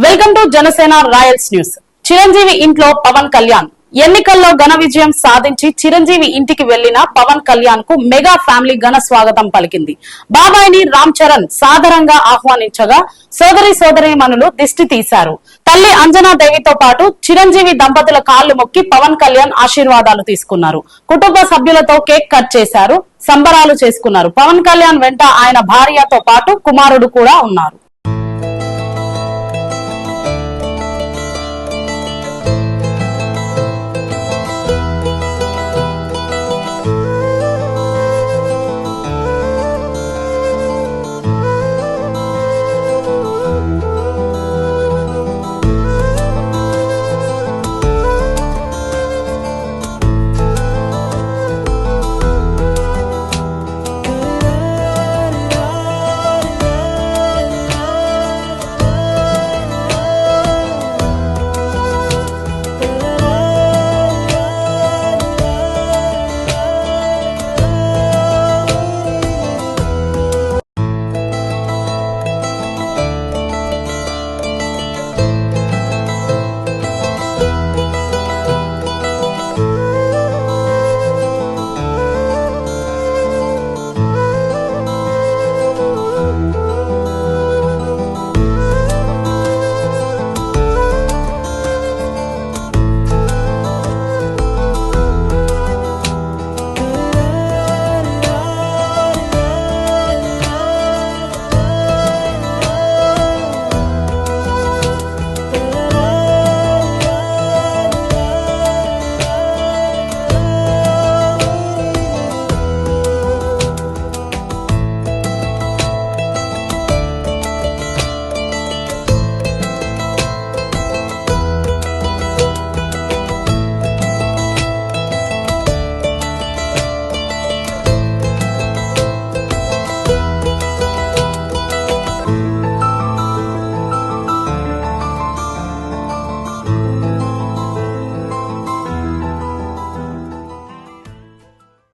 Welcome to Janasena Royals news. Chiranjeevi ఇంట్లో పవన్ కళ్యాణ్. ఎన్నికల్లో ఘన విజయం సాధించి చిరంజీవి ఇంటికి వెళ్లిన పవన్ కళ్యాణ్ కు మెగా ఫ్యామిలీ ఘన స్వాగతం పలికింది. బాబాయిని రామ్ చరణ్ సాదరంగా ఆహ్వానించగా సోదరీమణులు దిష్టి తీశారు. తల్లి అంజనాదేవితో పాటు చిరంజీవి దంపతుల కాళ్లు మొక్కి పవన్ కళ్యాణ్ ఆశీర్వాదాలు తీసుకున్నారు. కుటుంబ సభ్యులతో కేక్ కట్ చేశారు, సంబరాలు చేసుకున్నారు. పవన్ కళ్యాణ్ వెంట ఆయన భార్యతో పాటు కుమారుడు కూడా ఉన్నారు.